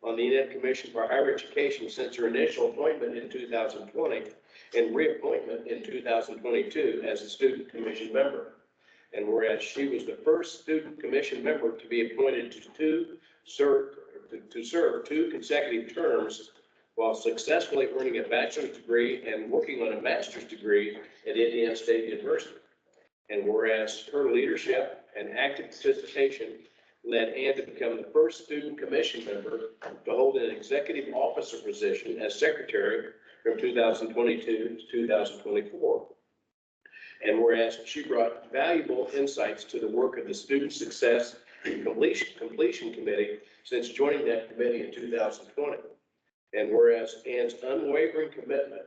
on the Indiana Commission for Higher Education since her initial appointment in 2020 and reappointment in 2022 as a student commission member. And whereas she was the first student commission member to be appointed to serve 2 consecutive terms while successfully earning a bachelor's degree and working on a master's degree at Indiana State University. And whereas her leadership and active participation led Ann to become the first student commission member to hold an executive officer position as secretary from 2022 to 2024. And whereas she brought valuable insights to the work of the Student Success and Completion Committee since joining that committee in 2020. And whereas Ann's unwavering commitment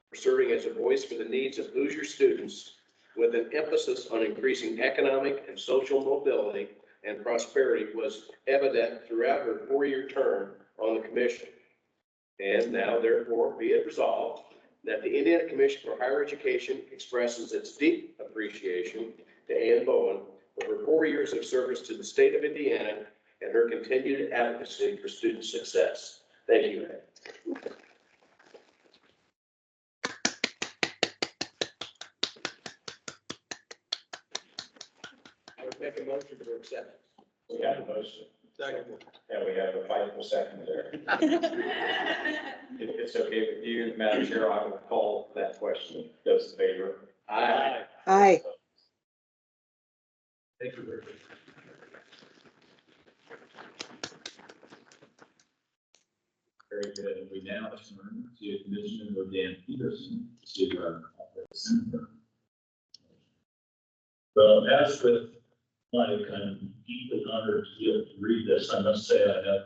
for serving as a voice for the needs of Hoosier students with an emphasis on increasing economic and social mobility and prosperity was evident throughout her 4-year term on the commission. And now therefore be it resolved that the Indiana Commission for Higher Education expresses its deep appreciation to Ann Bowen for her 4 years of service to the state of Indiana and her continued advocacy for student success. Thank you, Ann. I would make a motion for acceptance. We have a motion. Second. And we have a fight for second there. If it's okay with you, Madam Chair, I will call that question. Those in favor? Aye. Aye. Thank you very much. Very good. We now turn to Commissioner Dan Peterson to offer the Senator. Well, as with my kind of deeply honored to read this, I must say I have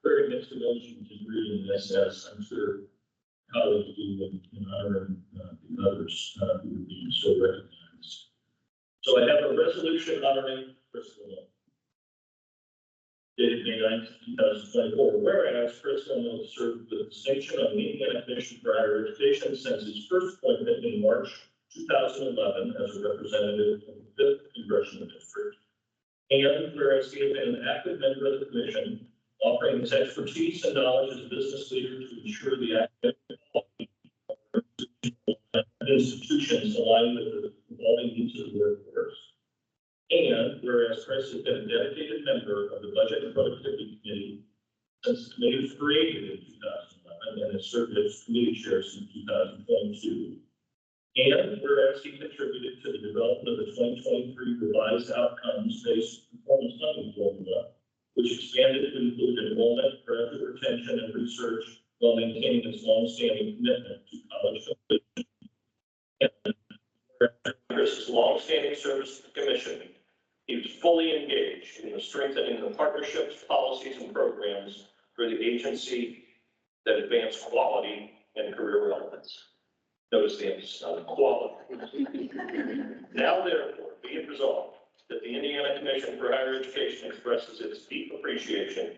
very mixed emotions in reading this, as I'm sure colleagues do in honoring the others who are being so recognized. So I have a resolution honoring Crystal Mill. Dated May 9th, 2024, whereas Crystal Mill served with distinction on the Indiana Commission for Higher Education since his first appointment in March 2011 as a representative of the 5th Congressional District. And whereas he has been an active member of the commission, offering his expertise and knowledge as a business leader to ensure the academic quality of institutions aligned with the evolving needs of the workforce. And whereas Chris has been a dedicated member of the Budget and Productivity Committee since the committee was created in 2011 and has served as committee chair since 2022. And whereas he contributed to the development of the 2023 revised outcomes-based performance funding formula, which expanded to include enrollment, graduate retention, and research while maintaining its longstanding commitment to college completion. And whereas Chris's longstanding service to the commission, he was fully engaged in the strengthening of partnerships, policies, and programs for the agency that advance quality and career relevance. Notice the emphasis on quality. Now, therefore, be it resolved that the Indiana Commission for Higher Education expresses its deep appreciation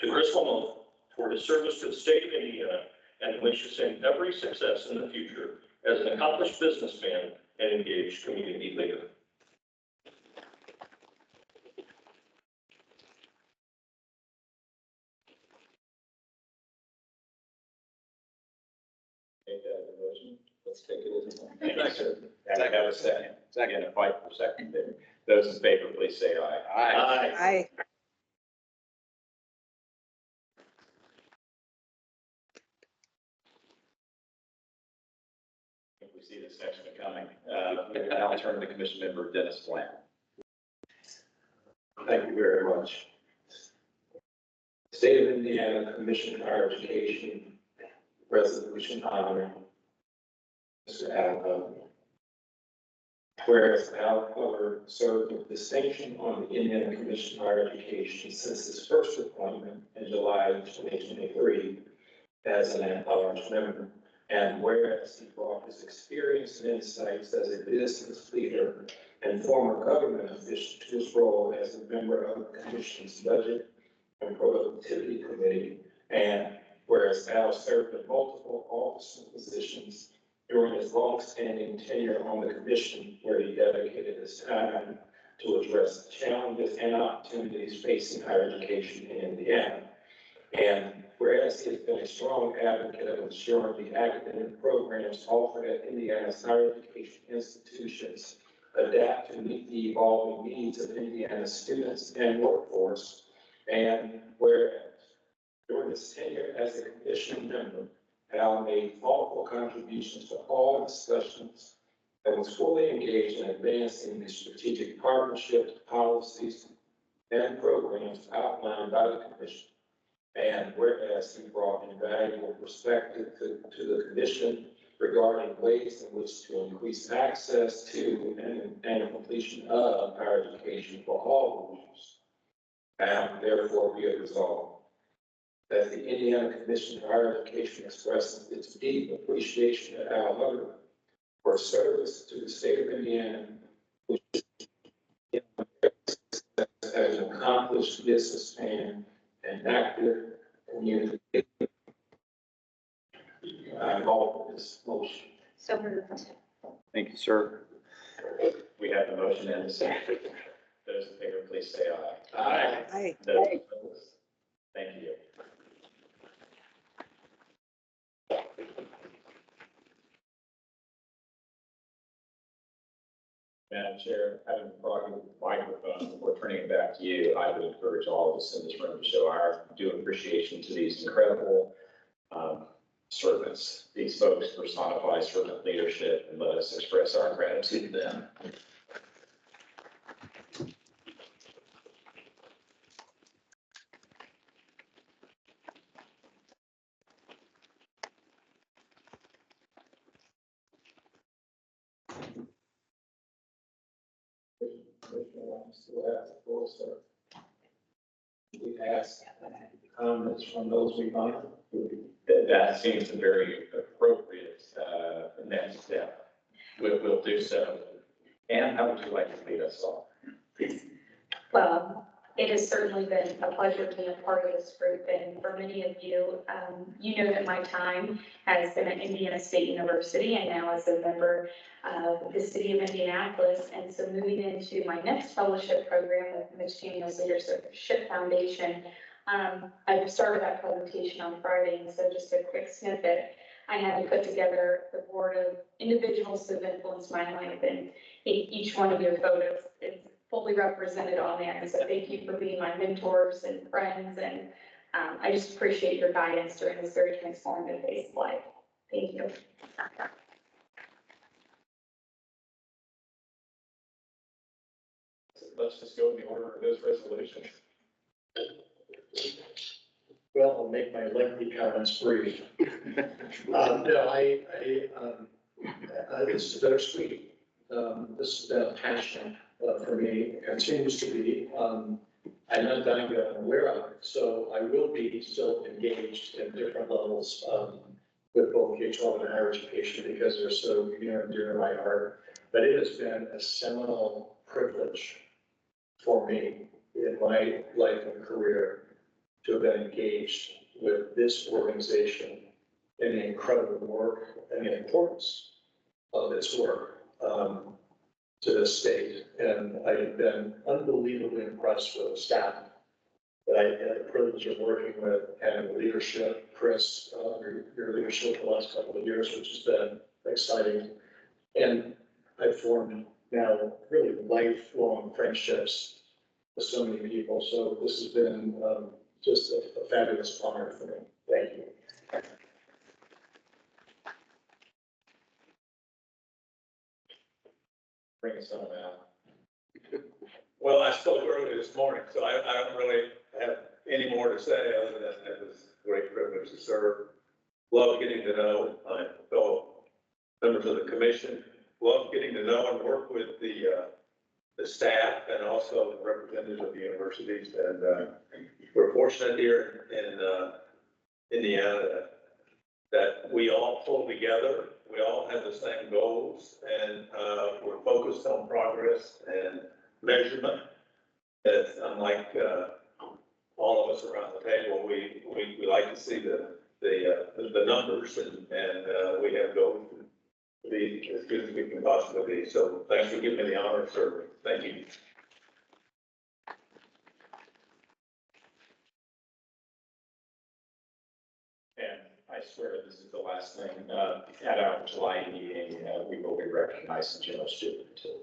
to Chris Lamont for his service to the state of Indiana and wishes him every success in the future as an accomplished businessman and engaged community leader. Take that as a motion. Let's take it as a motion. Thank you, sir. And I have a second. Second, a fight for second there. Those in favor, please say aye. Aye. Aye. If we see this section coming, I'll turn to Commission Member Dennis Bland. Thank you very much. State of Indiana Commission for Higher Education resolution honoring Mr. Al Glover. Whereas Al Glover served with distinction on the Indiana Commission for Higher Education since his first appointment in July 2023 as an at-large member. And whereas he brought his experience and insights as a business leader and former government official to his role as a member of the Commission's Budget and Productivity Committee, and whereas Al served in multiple office positions during his long-standing tenure on the commission, where he dedicated his time to address the challenges and opportunities facing higher education in Indiana. And whereas he has been a strong advocate of ensuring the academic programs offered at Indiana's higher education institutions adapt to meet the evolving needs of Indiana's students and workforce. And whereas during his tenure as a commission member, Al made thoughtful contributions to all discussions and was fully engaged in advancing the strategic partnerships, policies, and programs outlined by the commission. And whereas he brought invaluable perspective to the commission regarding ways in which to increase access to and completion of higher education for all regions. And therefore be it resolved that the Indiana Commission for Higher Education expresses its deep appreciation to Al Hubbard for service to the state of Indiana, which as an accomplished businessman and active community. I offer this motion. So moved. Thank you, sir. We have the motion and the second. Those in favor, please say aye. Aye. Aye. Those opposed? Thank you. Madam Chair, having brought you the microphone, before turning it back to you, I would encourage all of us in this room to show our due appreciation to these incredible servants. These folks personify servant leadership, and let us express our gratitude to them. We ask comments from those we honor. That seems a very appropriate next step. We'll do so. Ann, how would you like to lead us off? Well, it has certainly been a pleasure to be a part of this group, and for many of you, you know that my time has been at Indiana State University and now as a member of the city of Indianapolis. And so moving into my next fellowship program with Mitch Daniels Leadership Foundation, I started that presentation on Friday, and so just a quick snippet. I had to put together the board of individuals who have influenced my life, and each one of your photos is fully represented on there. And so thank you for being my mentors and friends, and I just appreciate your guidance during this very transformative phase of life. Thank you. Let's just go in the order of those resolutions. Well, I'll make my lengthy comments brief. This is bittersweet. This has been a passion for me, it continues to be. I'm not dying to be aware of it, so I will be still engaged in different levels with both K-12 and higher education because they're so near and dear to my heart. But it has been a seminal privilege for me in my life and career to have been engaged with this organization and the incredible work and the importance of its work to the state. And I've been unbelievably impressed with the staff that I had the privilege of working with and the leadership, Chris, your leadership the last couple of years, which has been exciting. And I've formed now really lifelong friendships with so many people. So this has been just a fabulous honor for me. Thank you. Bring us home, Al. Well, I spoke earlier this morning, so I don't really have any more to say other than it was a great privilege to serve. Love getting to know my fellow members of the commission. Love getting to know and work with the staff and also the representatives of the universities. And we're fortunate here in Indiana that we all pull together. We all have the same goals, and we're focused on progress and measurement. That's unlike all of us around the table. We like to see the numbers, and we have goals to be as good as we can possibly be. So thanks for giving me the honor of serving. Thank you. I swear this is the last thing. At our July meeting, we will be recognizing general student too.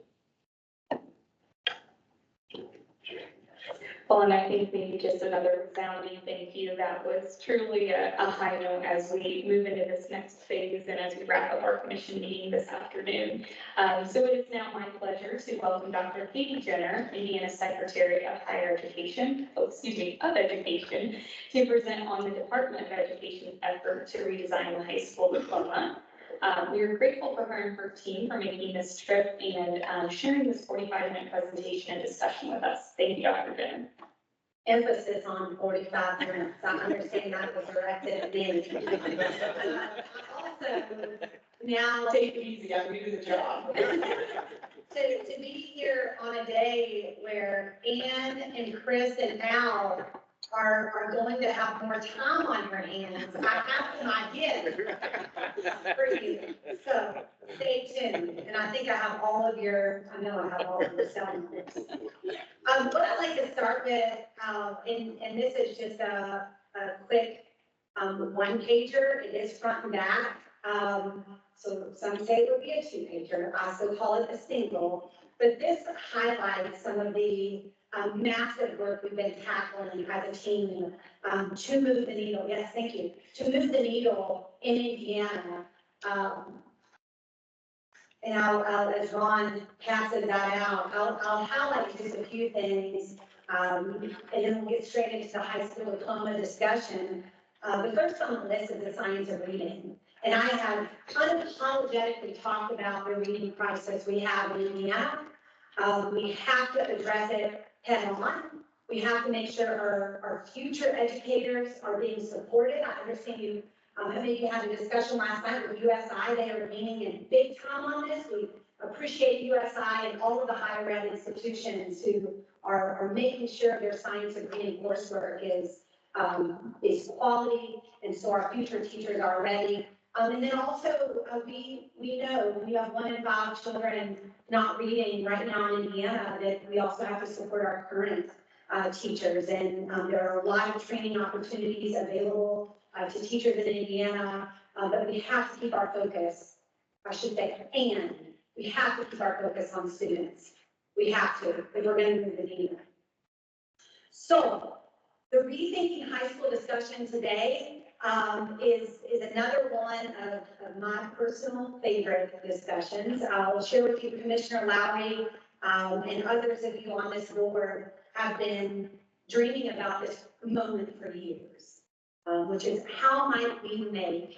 Well, and I think maybe just another resounding thank you. That was truly a high note as we move into this next phase and as we wrap up our commission meeting this afternoon. So it is now my pleasure to welcome Dr. Katie Jenner, Indiana Secretary of Higher Education, of Education, to present on the Department of Education's effort to redesign the high school diploma. We are grateful for her and her team for making this trip and sharing this 45-minute presentation and discussion with us. Thank you, Dr. Jenner. Emphasis on 45 minutes. I understand that was directed at me. Also, now Take it easy, I'm new to the job. to be here on a day where Ann and Chris and Al are going to have more time on your hands, I have some ideas for you. So stay tuned. And I think I have all of your, I know I have all of your cell numbers. What I'd like to start with, and this is just a quick one pager. It is front and back. So some say it would be a two pager. I also call it a single. But this highlights some of the massive work we've been tackling as a team to move the needle. Yes, thank you. To move the needle in Indiana. And I'll, as Ron passes that out, I'll highlight just a few things, and then we'll get straight into the high school diploma discussion. The first on the list is the science of reading. And I have unapologetically talked about the reading crisis we have in Indiana. We have to address it head on. We have to make sure our future educators are being supported. I understand you, maybe you had a discussion last night with USI. They are leaning in big time on this. We appreciate USI and all of the higher ed institutions who are making sure their science of reading coursework is quality, and so our future teachers are ready. And then also, we know when you have 1 in 5 children not reading right now in Indiana, that we also have to support our current teachers. And there are a lot of training opportunities available to teachers in Indiana, but we have to keep our focus, I should say, and we have to keep our focus on students. We have to, if we're going to move the needle. So the Rethinking High School discussion today is another one of my personal favorite discussions. I'll share with you Commissioner Lowry and others of you on this board have been dreaming about this moment for years, which is how might we make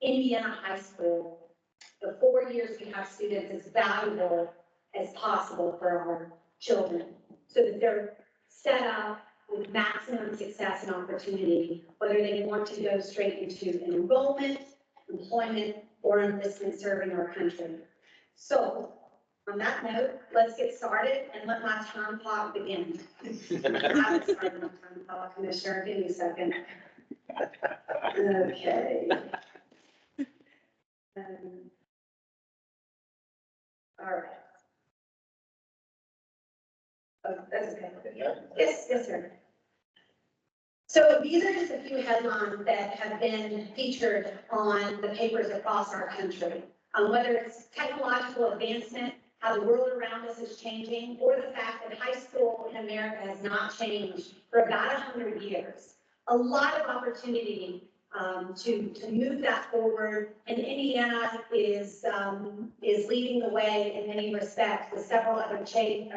Indiana High School, the 4 years we have students, as valuable as possible for our children, so that they're set up with maximum success and opportunity, whether they want to go straight into an enrollment, employment, or enlistment serving our country. So on that note, let's get started and let my time clock begin. I haven't started my time clock, Commissioner. Give me a second. Okay. All right. Oh, that's okay. Yes, sir. So these are just a few headlines that have been featured on the papers across our country. Whether it's technological advancement, how the world around us is changing, or the fact that high school in America has not changed for about 100 years. A lot of opportunity to move that forward, and Indiana is leading the way in many respects, with several other states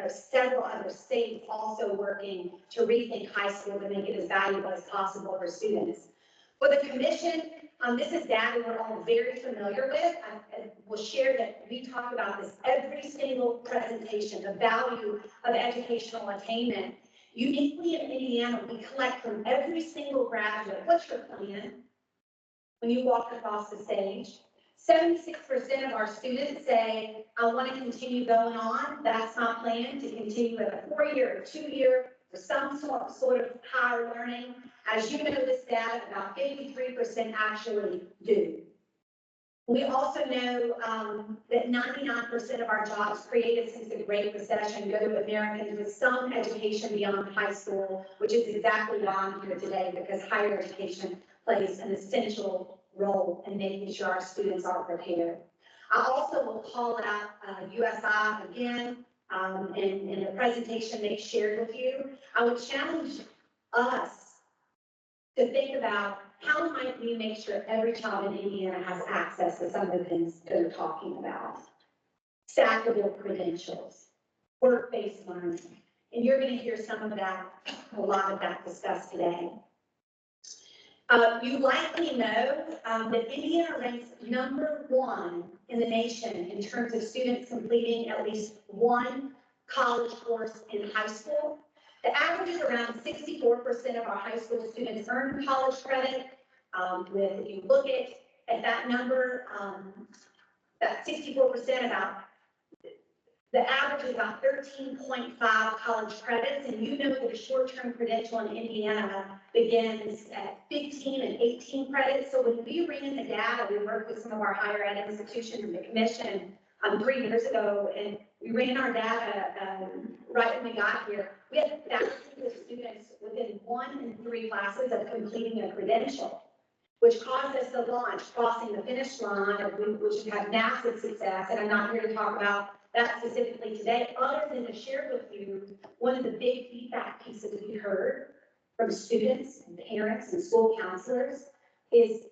also working to rethink high school to make it as valuable as possible for students. For the commission, this is data we're all very familiar with. I will share that we talk about this every single presentation, the value of educational attainment. Uniquely in Indiana, we collect from every single graduate, what's your plan? When you walk across the stage, 76% of our students say, I want to continue going on. That's my plan, to continue with a 4-year or 2-year or some sort of higher learning. As you know, this data, about 53% actually do. We also know that 99% of our jobs created since the Great Recession go to Americans with some education beyond high school, which is exactly why I'm here today, because higher education plays an essential role in making sure our students are prepared. I also will call out USI again, in the presentation they shared with you. I would challenge us to think about how might we make sure every child in Indiana has access to some of the things they're talking about. Stackable credentials, work-based learning. And you're going to hear some of that, a lot of that discussed today. You likely know that Indiana ranks #1 in the nation in terms of students completing at least one college course in high school. The average is around 64% of our high school students earn college credit. If you look at that number, that 64%, the average is about 13.5 college credits, and you know that a short-term credential in Indiana begins at 15 and 18 credits. So when we ran the data, we worked with some of our higher ed institutions and the commission 3 years ago, and we ran our data right when we got here. We had thousands of students within 1 and 3 classes of completing a credential, which caused us to launch Crossing the Finish Line, which had massive success. And I'm not here to talk about that specifically today, other than to share with you one of the big feedback pieces we heard from students and parents and school counselors is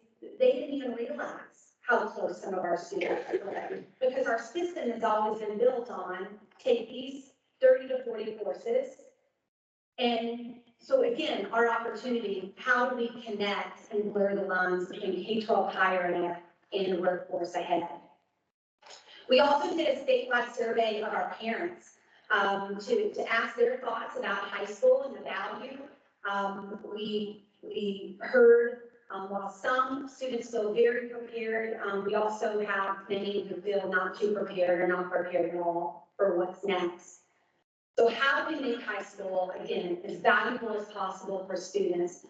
they didn't even realize how close some of our students were, because our system has always been built on take these 30 to 40 courses. And so again, our opportunity, how do we connect and blur the lines between K-12 higher ed and the workforce ahead? We also did a statewide survey of our parents to ask their thoughts about high school and the value. We heard while some students feel very prepared, we also have many who feel not too prepared or not prepared at all for what's next. So how do we make high school, again, as valuable as possible for students,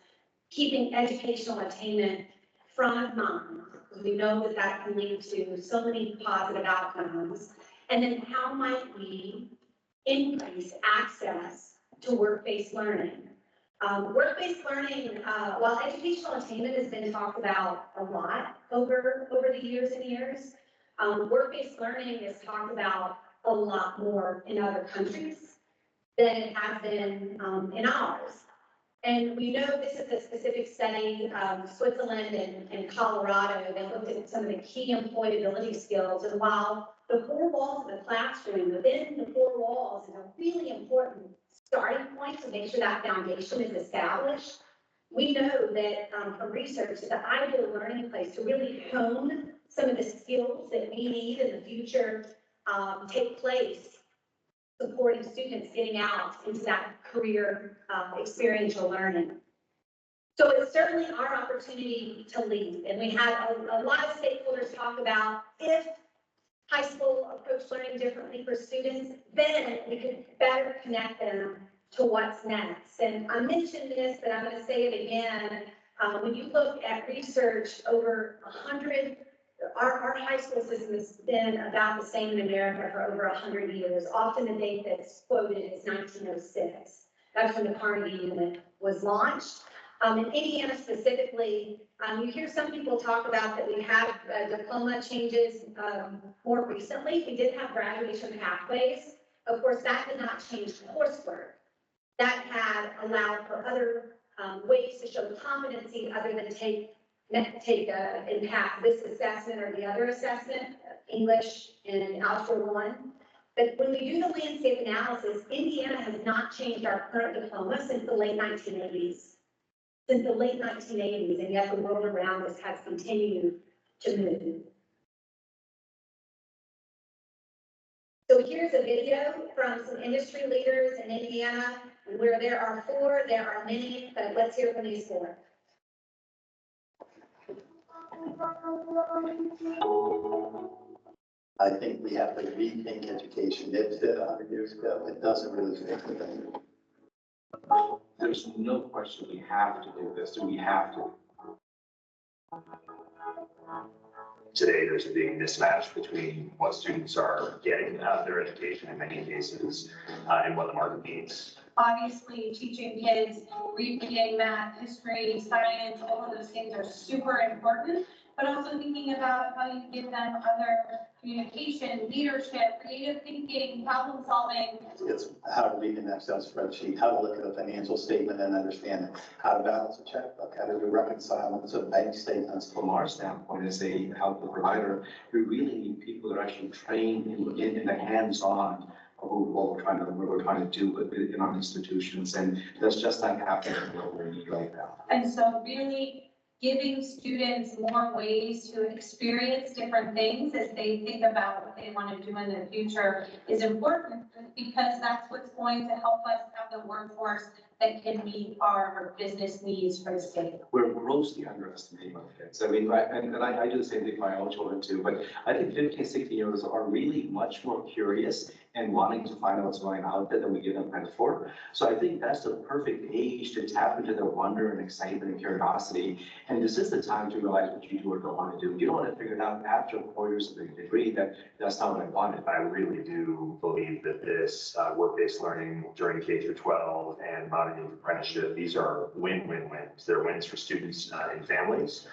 keeping educational attainment front of mind? We know that that can lead to so many positive outcomes. And then how might we increase access to work-based learning? Work-based learning, while educational attainment has been talked about a lot over the years and years, work-based learning is talked about a lot more in other countries than it has been in ours. And we know this is a specific study, Switzerland and Colorado, they looked at some of the key employability skills. And while the 4 walls of the classroom, within the 4 walls is a really important starting point to make sure that foundation is established, we know that from research that the ideal learning place to really hone some of the skills that we need in the future take place supporting students getting out into that career experiential learning. So it's certainly our opportunity to lead. And we had a lot of stakeholders talk about if high school approached learning differently for students, then we could better connect them to what's next. And I mentioned this, but I'm going to say it again. When you look at research over 100, our high school system has been about the same in America for over 100 years. Often the date that's quoted is 1906. That's when the Carnegie Unit was launched. In Indiana specifically, you hear some people talk about that we had diploma changes more recently. We did have graduation pathways. Of course, that did not change coursework. That had allowed for other ways to show competency other than take and pass this assessment or the other assessment, English and Algebra 1. But when we do the landscape analysis, Indiana has not changed our current diploma since the late 1980s. And yet the world around us has continued to move. So here's a video from some industry leaders in Indiana, where there are 4, there are many, but let's hear from these 4. I think we have to rethink education. It did 100 years ago. It doesn't really fit today. There's no question we have to do this, we have to. Today, there's a big mismatch between what students are getting out of their education in many cases and what the market needs. Obviously, teaching kids reading, math, history, science, all of those things are super important. but also thinking about how you give them other communication, leadership, creative thinking, problem solving. It's how to read an Excel spreadsheet, how to look at a financial statement and understand how to balance a checkbook, how to do reconcilements of bank statements. From our standpoint, as a healthcare provider, we really need people that are actually trained in the hands-on of what we're trying to do in our institutions, and that's just not happening what we need right now. And so really giving students more ways to experience different things as they think about what they want to do in the future is important, because that's what's going to help us have the workforce that can meet our business needs for the state. We're grossly underestimating our kids. I mean, I do the same thing for my own children too, but I think 15, 16-year-olds are really much more curious and wanting to find out what's going on out there than we give them credit for. So I think that's the perfect age to tap into their wonder and excitement and curiosity. And this is the time to realize what you do or don't want to do. You don't want to figure it out after 4 years of a degree that that's not what I wanted. I really do believe that this work-based learning during K through 12 and mounting youth apprenticeship, these are win-win-wins. They're wins for students and families.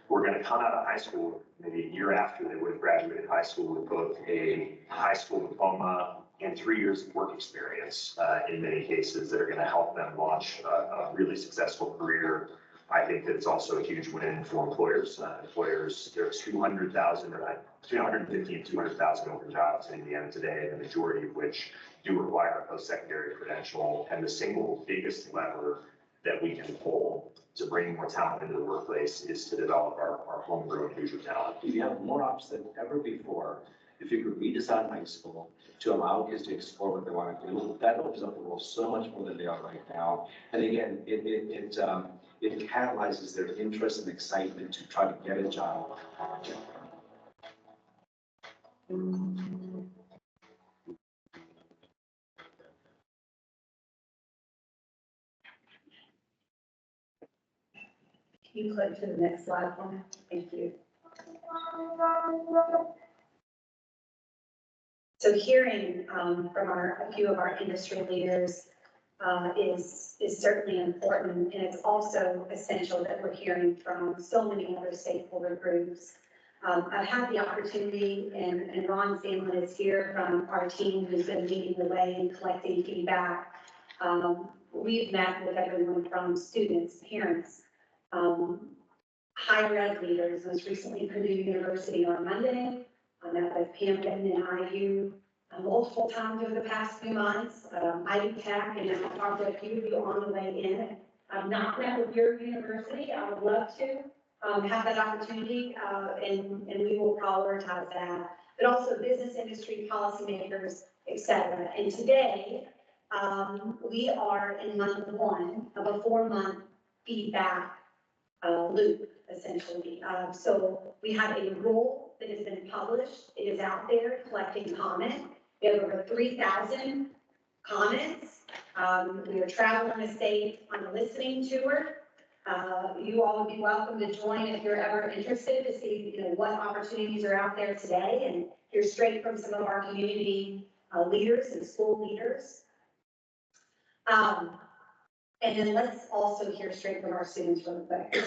We're going to come out of high school maybe a year after they would have graduated high school with both a high school diploma and 3 years of work experience in many cases that are going to help them launch a really successful career. I think that it's also a huge win for employers. Employers, there are 200,000 or between 150 and 200,000 open jobs in Indiana today, the majority of which do require a post-secondary credential. And the single biggest lever that we can pull to bring more talent into the workplace is to develop our homegrown future talent. If you have more options than ever before, if you could redesign high school to allow kids to explore what they want to do, that opens up the world so much more than they are right now. And again, it catalyzes their interest and excitement to try to get a job. Can you click to the next slide for me? Thank you. So hearing from a few of our industry leaders is certainly important, and it's also essential that we're hearing from so many other stakeholder groups. I've had the opportunity, and Ron Sandlin is here from our team who's been leading the way and collecting feedback. We've met with everyone from students, parents, higher ed leaders, most recently Purdue University on Monday. I met with Hampton and IU multiple times over the past few months. IU Tech, and I've talked to a few of you on the way in. I've not met with your university. I would love to have that opportunity, and we will prioritize that. But also business, industry, policymakers, et cetera. And today, we are in month one of a 4-month feedback loop, essentially. So we have a rule that has been published. It is out there collecting comment. We have over 3,000 comments. We are traveling the state on a listening tour. You all would be welcome to join if you're ever interested to see, what opportunities are out there today and hear straight from some of our community leaders and school leaders. And then let's also hear straight from our students real quick.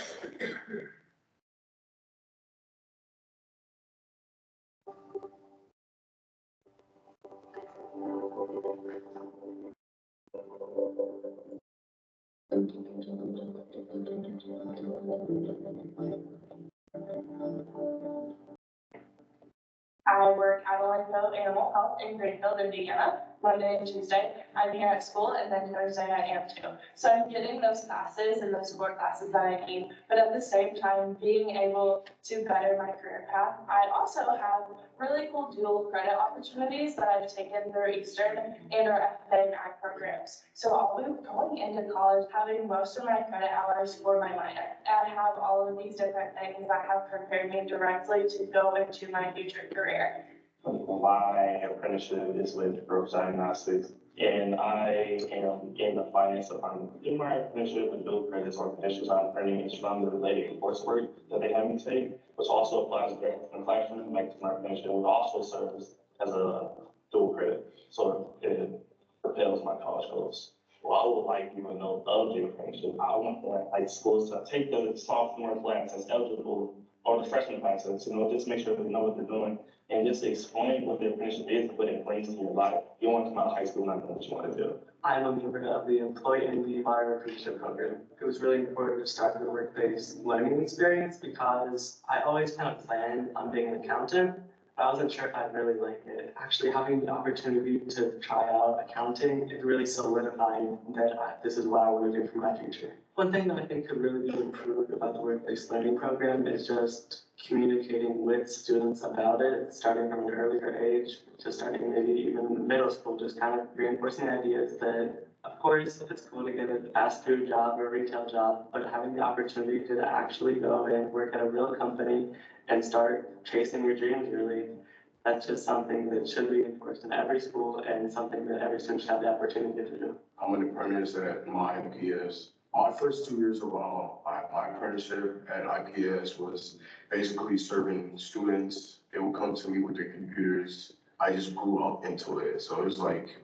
I work at Animal Health in Greenfield, Indiana. Monday and Tuesday, I'm here at school, and then Thursday I am too. So I'm getting those classes and those core classes that I need, but at the same time, being able to better my career path. I also have really cool dual credit opportunities that I've taken through Eastern and our FFA and ag programs. So I'll be going into college having most of my credit hours for my minor, and have all of these different things that have prepared me directly to go into my future career. My apprenticeship is with growth diagnostics, and I am in the finance department. In my apprenticeship with dual credits or credentials I'm earning is from the related coursework that they have me take, which also applies to the classroom. Like my apprenticeship, which also serves as a dual credit, so it propels my college goals. Well, I would like you to know of the apprenticeship. I want like schools to take the sophomore class as eligible or the freshman classes, just make sure they know what they're doing and just explain what the apprenticeship is and put it in place in your life. You don't want to come out of high school not knowing what you want to do. I'm a member of the Employee and the Buyer Apprenticeship Program. It was really important to start the work-based learning experience because I always kind of planned on being an accountant. I wasn't sure if I'd really like it. Actually, having the opportunity to try out accounting is really solidifying that this is what I want to do for my future. One thing that I think could really be improved about the work-based learning program is just communicating with students about it, starting from an earlier age, just starting maybe even middle school, just kind of reinforcing ideas that, of course, it's cool to get a fast food job or a retail job, but having the opportunity to actually go and work at a real company and start chasing your dreams, really, that's just something that should be enforced in every school and something that every student should have the opportunity to do. I'm an apprentice at my IPS. My first 2 years of my apprenticeship at IPS was basically serving students. They would come to me with their computers. I just grew up into it. So it was like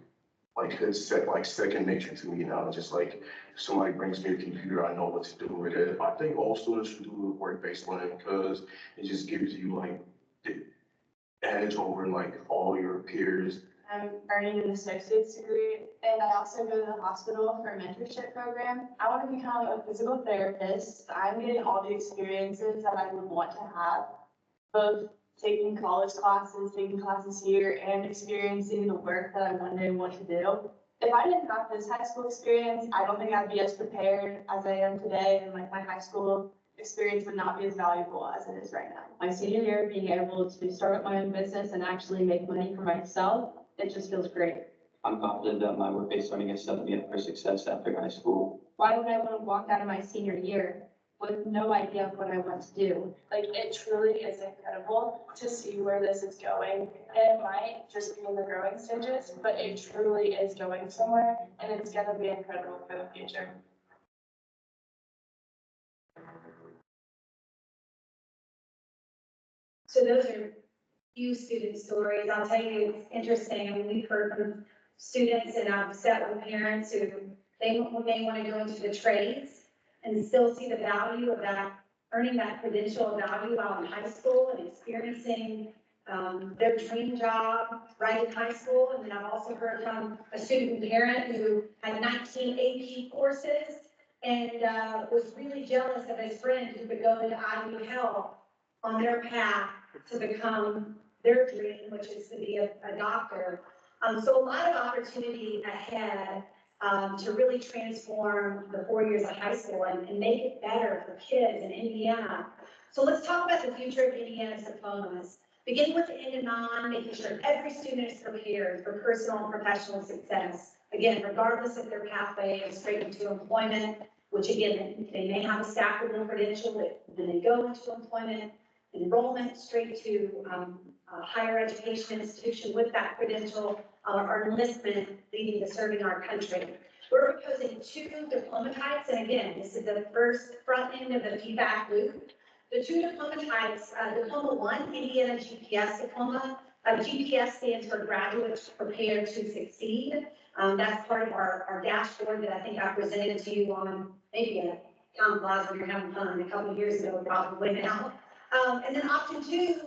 it's second nature to me now. Just like if somebody brings me a computer, I know what to do with it. I think all students should do work-based learning because it just gives you like the edge over like all your peers. I'm earning an associate's degree, and I also go to the hospital for a mentorship program. I want to become a physical therapist. I'm getting all the experiences that I would want to have, both taking college classes, taking classes here, and experiencing the work that I one day want to do. If I didn't have this high school experience, I don't think I'd be as prepared as I am today, and like my high school experience would not be as valuable as it is right now. My senior year, being able to start my own business and actually make money for myself, it just feels great. I'm confident that my work-based learning has set me up for success after high school. Why would I want to walk out of my senior year with no idea of what I want to do? Like, it truly is incredible to see where this is going. And it might just be in the growing stages, but it truly is going somewhere, and it's gonna be incredible for the future. So those are few student stories. I'll tell you, it's interesting. I mean, we've heard from students and I've sat with parents who they may want to go into the trades and still see the value of that, earning that credential value while in high school and experiencing their dream job right in high school. And then I've also heard from a student parent who had 19 AP courses and was really jealous of his friend who could go into Ivy Health on their path to become their dream, which is to be a doctor. So a lot of opportunity ahead to really transform the 4 years of high school and make it better for kids in Indiana. So let's talk about the future of Indiana's diplomas. Begin with the end in mind, making sure every student is prepared for personal and professional success. Again, regardless of their pathway of straight into employment, which again, they may have a stackable credential, but then they go into employment, enrollment straight to a higher education institution with that credential, or enlistment leading to serving our country. We're proposing 2 diploma types, and again, this is the first front end of the feedback loop. The 2 diploma types, Diploma 1, Indiana GPS diploma. GPS stands for Graduates Prepared to Succeed. That's part of our dashboard that I think I presented to you on maybe a town plaza when you're having fun a couple of years ago, probably now. And then option 2,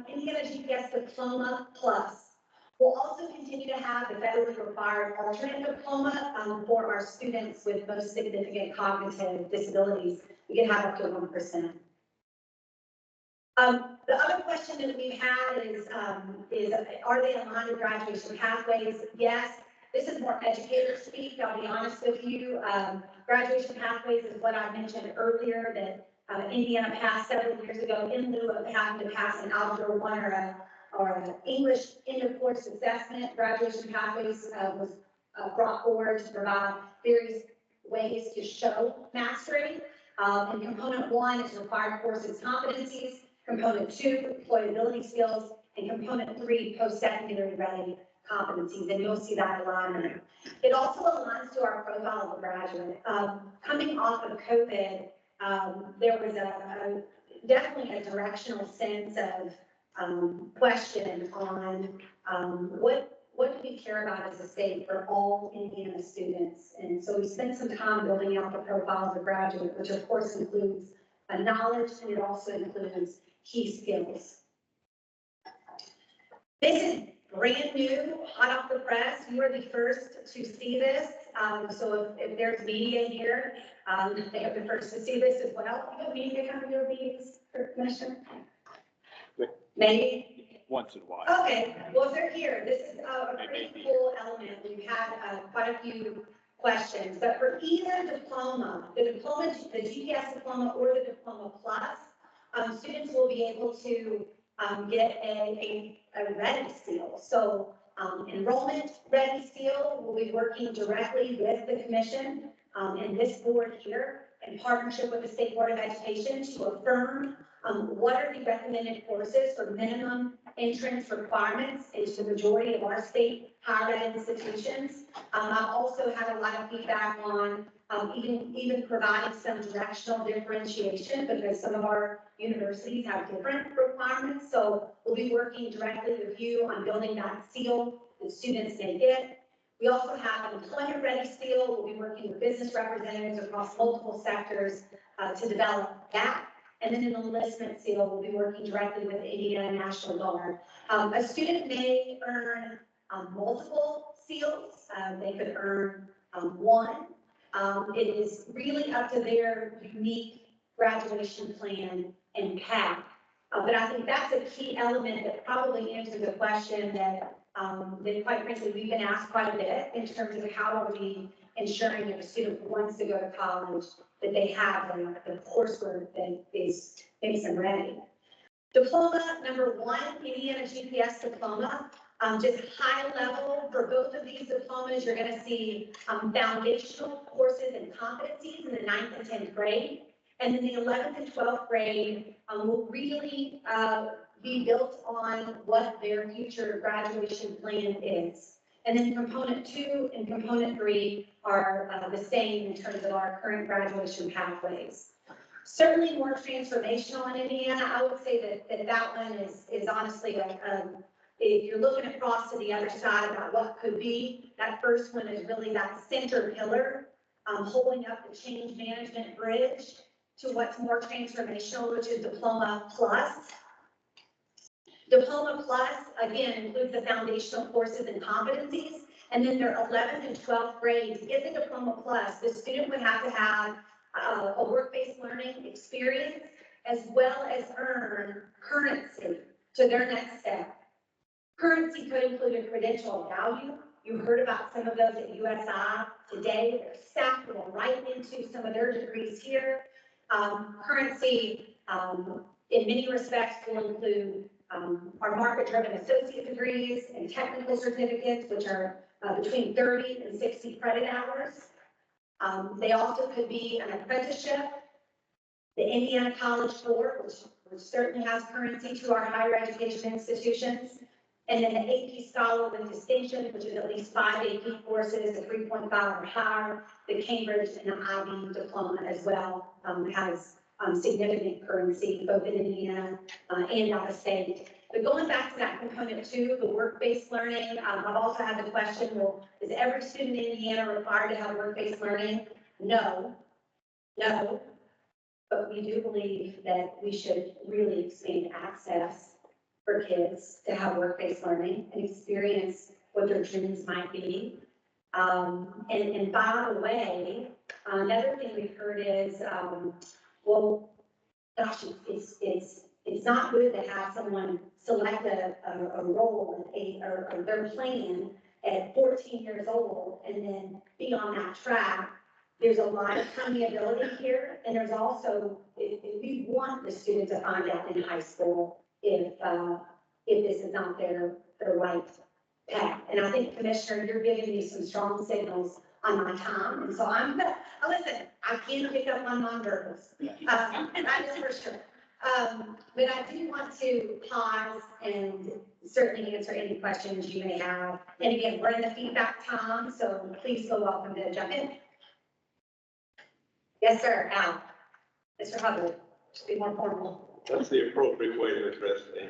Indiana GPS Diploma Plus. We'll also continue to have the federally required alternate diploma for our students with most significant cognitive disabilities. We can have up to 1%. The other question that we've had is are they aligned with graduation pathways? Yes. This is more educator speak, I'll be honest with you. Graduation pathways is what I mentioned earlier that Indiana passed several years ago in lieu of having to pass an Algebra 1 or an English end of course assessment. Graduation pathways was brought forward to provide various ways to show mastery. And component 1 is required courses competencies. Component 2, employability skills, and component 3, post-secondary ready competencies, and you'll see that alignment. It also aligns to our profile of a graduate. Coming off of COVID, there was definitely a directional sense of question on what do we care about as a state for all Indiana students. And so we spent some time building out the profile of a graduate, which of course includes knowledge, and it also includes key skills. This is brand new, hot off the press. You are the first to see this. So if there's media here, they have the first to see this as well. You have media coming to your meetings, Commissioner? Maybe? Once in a while. Okay, well, if they're here, this is a pretty cool element. We've had quite a few questions, but for either diploma, the GPS diploma or the diploma plus, students will be able to get a ready seal. So enrollment ready seal will be working directly with the commission and this board here in partnership with the State Board of Education to affirm what are the recommended courses for minimum entrance requirements into the majority of our state higher ed institutions. I've also had a lot of feedback on even providing some directional differentiation because some of our universities have different requirements. So we'll be working directly with you on building that seal that students may get. We also have an employment ready seal. We'll be working with business representatives across multiple sectors to develop that. And then an enlistment seal, we'll be working directly with Indiana National Guard. A student may earn multiple seals. They could earn one. It is really up to their unique graduation plan and path. But I think that's a key element that probably answers the question that quite frankly, we've been asked quite a bit in terms of how are we ensuring that a student who wants to go to college, that they have the coursework that makes them ready. Diploma number one, Indiana GPS diploma. Just high level for both of these diplomas, you're going to see foundational courses and competencies in the 9th and 10th grade. And then the 11th and 12th grade will really be built on what their future graduation plan is. And then component 2 and component 3 are the same in terms of our current graduation pathways. Certainly more transformational in Indiana. I would say that one is honestly if you're looking across to the other side about what could be, that first one is really that center pillar, holding up the change management bridge to what's more transformational, which is Diploma Plus. Diploma Plus, again, includes the foundational courses and competencies, and then their 11th and 12th grade. To get the Diploma Plus, the student would have to have a work-based learning experience as well as earn currency to their next step. Currency could include a credential of value. You heard about some of those at USI today. They're stacked right into some of their degrees here. Currency, in many respects, will include our market-driven associate degrees and technical certificates, which are between 30 and 60 credit hours. They also could be an apprenticeship, the Indiana College Board, which certainly has currency to our higher education institutions, and then the AP Scholar with Distinction, which is at least 5 AP courses, a 3.5 or higher. The Cambridge and the IB diploma as well has significant currency, both in Indiana and out of state. But going back to that component 2, the work-based learning, I've also had the question, well, is every student in Indiana required to have work-based learning? No. But we do believe that we should really expand access for kids to have work-based learning and experience what their dreams might be. And by the way, another thing we've heard is, well, gosh, it's not good to have someone select a role or their plan at 14 years old and then be on that track. There's a lot of permeability here, and there's also, if we want the student to find out in high school if this is not their right path. And I think, Commissioner, you're giving me some strong signals on my time, and so listen, I can pick up on nonverbals, and that is for sure. But I do want to pause and certainly answer any questions you may have. And again, we're in the feedback time, so please feel welcome to jump in. Yes, sir, Al. Mr. Hubbard, just be more formal. That's the appropriate way to address me.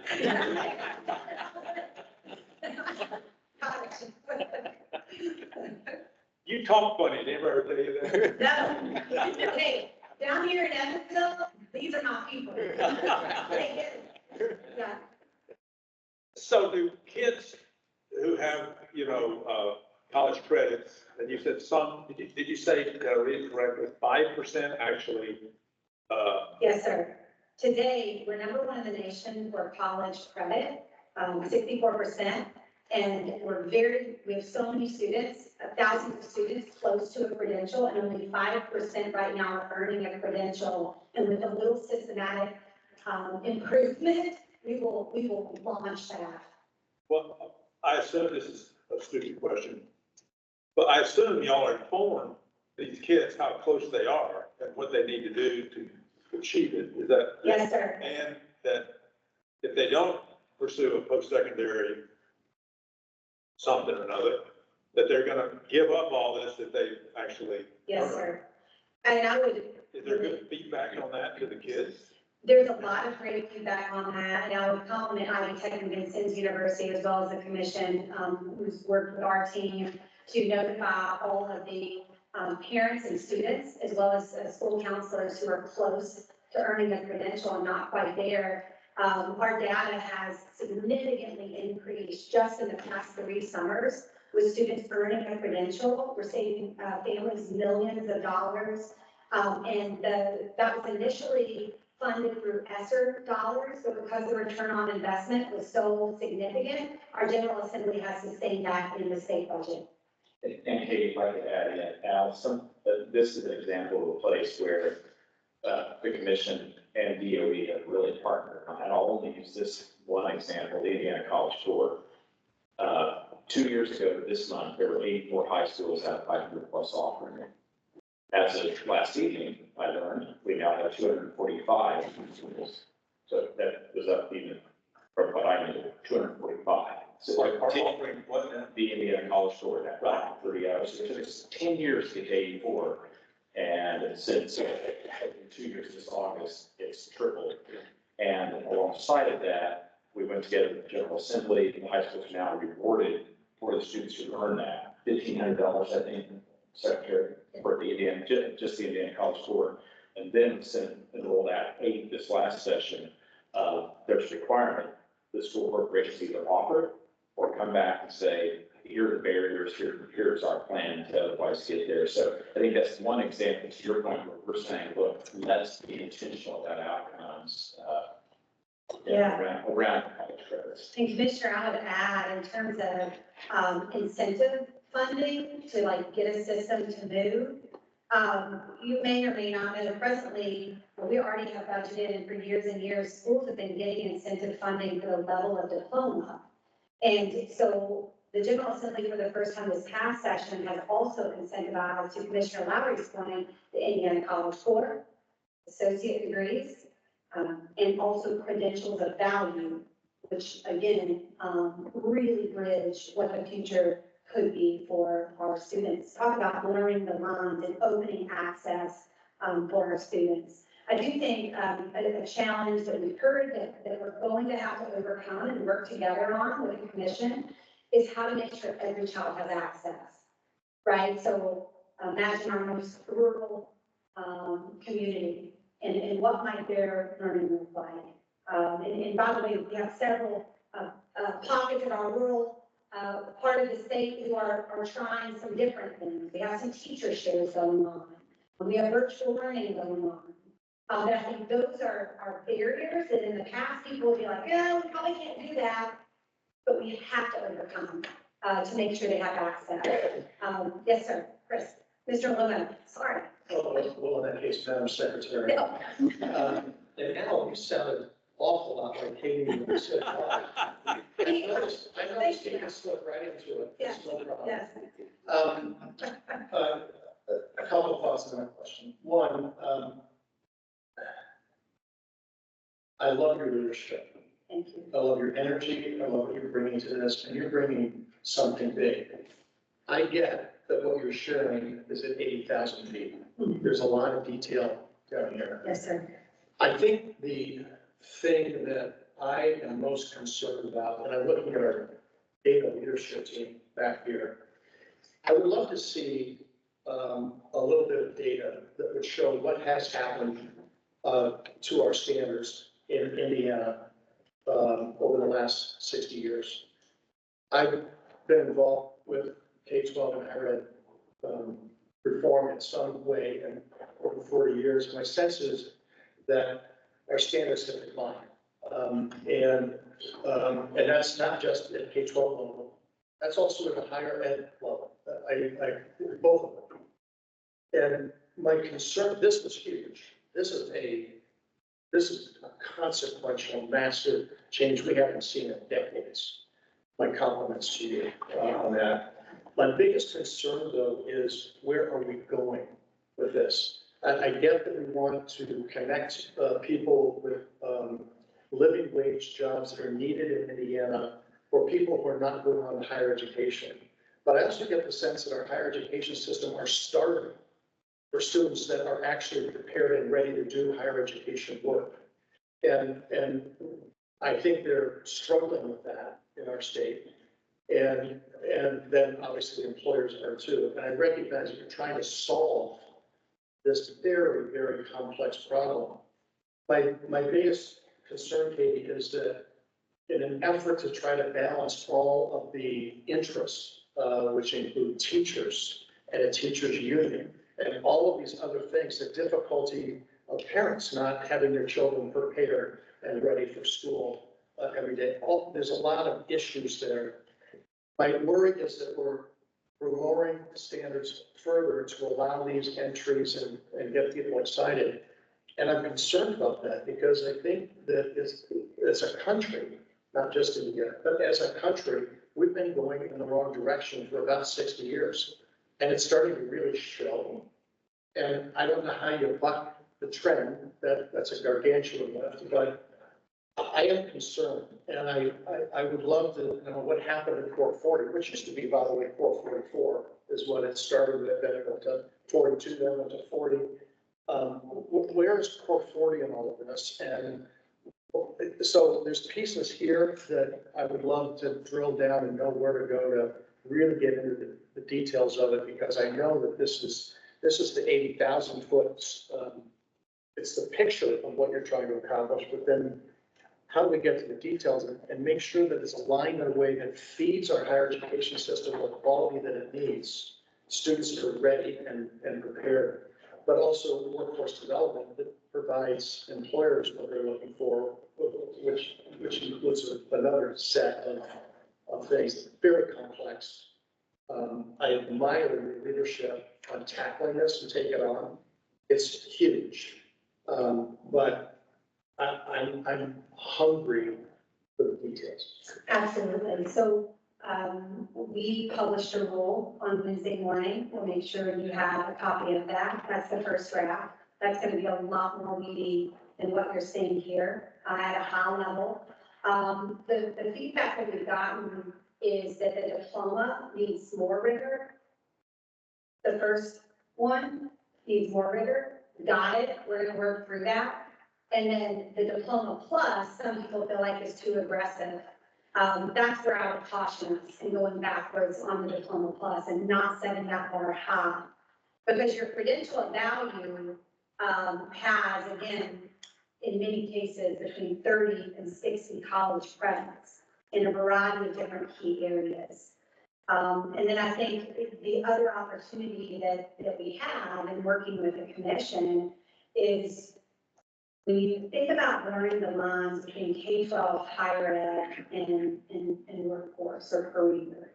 You talk funny, never heard you that. No, hey, down here in Evansville, these are Yeah. So do kids who have, college credits, and you said some, did you say, read it correctly, 5% actually, Yes, sir. Today, we're number one in the nation for college credit, 64%. And we have so many students, thousands of students close to a credential, and only 5% right now are earning a credential. And with a little systematic improvement, we will launch that. well, I assume this is a stupid question, but I assume y'all are informing these kids how close they are and what they need to do to achieve it. Is that? Yes, sir. And that if they don't pursue a post-secondary something or another, that they're gonna give up all this that they actually. Yes, sir. And I would. Is there good feedback on that to the kids? There's a lot of great feedback on that, and I would compliment Ivy Tech and Vincennes University as well as the commission, who's worked with our team to notify all of the parents and students, as well as school counselors who are close to earning a credential and not quite there. Our data has significantly increased just in the past 3 summers with students earning a credential. We're saving families millions of dollars. And that was initially funded through ESSER dollars, but because the return on investment was so significant, our General Assembly has sustained that in the state budget. And Katie, if I could add in, this is an example of a place where the commission and DOE have really partnered. And I'll only use this one example, the Indiana College Tour. 2 years ago this month, there were 84 high schools out of 500 plus offering it. As of last evening, I learned we now have 245 schools. So that was up even from what I knew, 245. So Like our offering, wasn't it? the Indiana College Tour, that right, 30 hours. It took us 10 years to get to 84. And since in 2 years this August, it's tripled. And alongside of that, we went together with the General Assembly. The high schools now rewarded for the students who earn that $1,500, I think, Secretary, for the Indiana, just the Indiana College Tour. And then enrolled at 8 this last session. There's a requirement the school corporations either offer or come back and say, here are the barriers, here's our plan to otherwise get there. So I think that's one example to your point where we're saying, look, let's be intentional about outcomes around college credits. And Commissioner, I would add in terms of incentive funding to get a system to move. You may or may not know, presently, we already have budgeted, and for years and years, schools have been getting incentive funding for the level of diploma. And so the General Assembly, for the first time this past session, has also incentivized, to Commissioner Lowry's point, the Indiana College Tour, associate degrees, and also credentials of value, which again, really bridge what the future could be for our students. Talk about blurring the lines and opening access for our students. I do think a challenge that we've heard that we're going to have to overcome and work together on with the commission is how to make sure every child has access, right? So imagine our most rural community and what might their learning look like. And by the way, we have several pockets in our rural part of the state who are trying some different things. We have some teacher shares going on. We have virtual learning going on. But I think those are barriers that in the past people would be like, yeah, we probably can't do that. But we have to overcome to make sure they have access. Yes, sir. Chris. Mr. Luna, sorry. Well, in that case, Madam Secretary. No. And now you sounded awful lot like Katie when you said. I noticed you can slip right into it. Yes, It's no problem. yes. A couple of thoughts on that question. One, I love your leadership. Thank you. I love your energy. I love what you're bringing to this, and you're bringing something big. I get that what you're sharing is at 80,000 feet. There's a lot of detail down here. Yes, sir. I think the thing that I am most concerned about, and I'm looking at our data leadership team back here, I would love to see a little bit of data that would show what has happened to our standards in Indiana over the last 60 years. I've been involved with K-12 and higher ed reform in some way and over 40 years. My sense is that our standards have declined. And that's not just at K-12 level, that's also at the higher ed level. Both of them. And my concern, this was huge. This is a consequential, massive change we haven't seen in decades. My compliments to you on that. My biggest concern, though, is where are we going with this? I get that we want to connect people with living wage jobs that are needed in Indiana for people who are not going on to higher education. But I also get the sense that our higher education system are starving for students that are actually prepared and ready to do higher education work. And I think they're struggling with that in our state. And then obviously the employers are too. And I recognize that you're trying to solve this very, very complex problem. My biggest concern, Katie, is that in an effort to try to balance all of the interests, which include teachers and a teachers union, and all of these other things, the difficulty of parents not having their children prepared and ready for school every day. There's a lot of issues there. My worry is that we're lowering standards further to allow these entries and get people excited. And I'm concerned about that because I think that as a country, not just India, but as a country, we've been going in the wrong direction for about 60 years. And it's starting to really show. And I don't know how you buck the trend, that's a gargantuan lift, but I am concerned. And I would love to know what happened in 440, which used to be, by the way, 444 is when it started, then it went to 42, then it went to 40. Where is 440 in all of this? And so there's pieces here that I would love to drill down and know where to go to really get into the details of it, because I know that this is the 80,000 foot, it's the picture of what you're trying to accomplish, but then how do we get to the details and make sure that it's aligned in a way that feeds our higher education system with the quality that it needs, students that are ready and prepared, but also workforce development that provides employers what they're looking for, which includes another set of things, very complex. I admire your leadership on tackling this and taking it on. It's huge, but I'm hungry for the details. Absolutely. So we published a rule on Wednesday morning. We'll make sure you have a copy of that. That's the first draft. That's going to be a lot more meaty than what you're seeing here at a high level. The feedback that we've gotten is that the diploma needs more rigor. The first one needs more rigor. Got it. We're going to work through that. And then the diploma plus, some people feel like is too aggressive. That's where I would caution us in going backwards on the diploma plus and not setting that bar high. Because your credential value has, again, in many cases, between 30 and 60 college credits in a variety of different key areas. And then I think the other opportunity that we have in working with the commission is when you think about blurring the lines between K-12, higher ed, and workforce or career,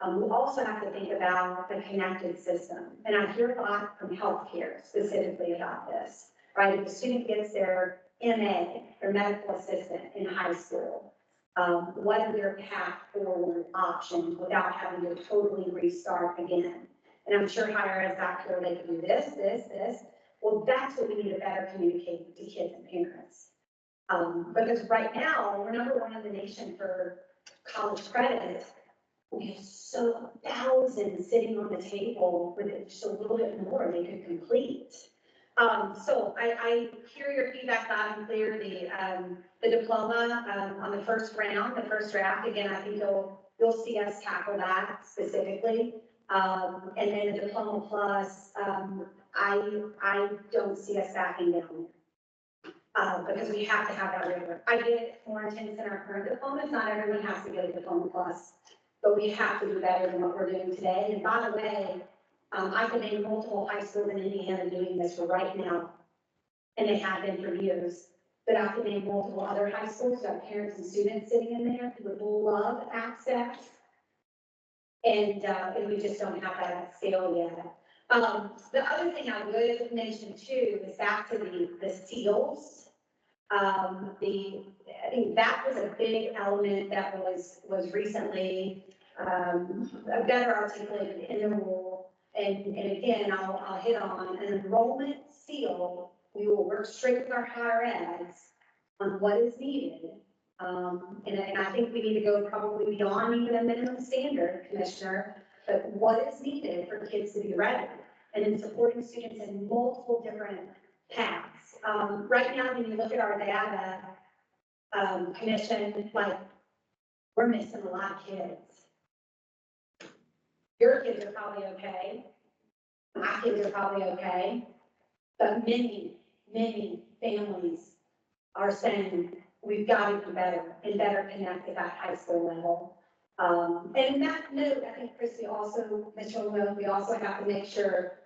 we also have to think about the connected system. And I hear a lot from healthcare specifically about this, right? If a student gets their MA, their medical assistant in high school, what are their path forward options without having to totally restart again? And I'm sure higher ed's back here, they can do this. Well, that's what we need to better communicate to kids and parents. Because right now, we're number one in the nation for college credit. We have so thousands sitting on the table with just a little bit more they could complete. So I hear your feedback loud and clear. The diploma on the first round, the first draft, again, I think you'll see us tackle that specifically. And then the diploma plus, I don't see us backing down. because we have to have that rigor. I get it more intense in our current diplomas, not everyone has to go to Diploma Plus, but we have to do better than what we're doing today. And by the way, I can name multiple high schools in Indiana doing this right now, and they have been for years. But I can name multiple other high schools that have parents and students sitting in there who would love access. And we just don't have that at scale yet. The other thing I would mention too is back to the seals. I think that was a big element that was recently better articulated in the rule. And again, I'll hit on an enrollment seal. We will work straight with our higher eds on what is needed. And I think we need to go probably beyond even a minimum standard, Commissioner, but what is needed for kids to be ready, and then supporting students in multiple different paths. Right now, when you look at our data, Commission, like, we're missing a lot of kids. Your kids are probably okay. My kids are probably okay. But many families are saying, we've got to do better and better connect at that high school level. And in that note, I think Christy also, Mr. Lowe, we also have to make sure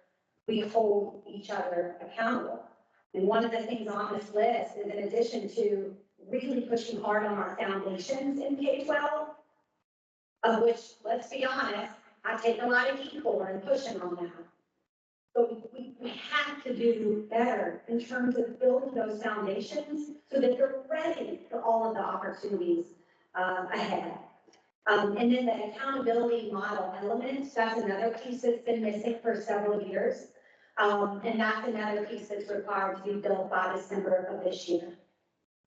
we hold each other accountable. And one of the things on this list is, in addition to really pushing hard on our foundations in K-12, of which, let's be honest, I take a lot of heat for and pushing on that. But we have to do better in terms of building those foundations so that they're ready for all of the opportunities ahead. And then the accountability model element, that's another piece that's been missing for several years. And that's another piece that's required to be built by December of this year.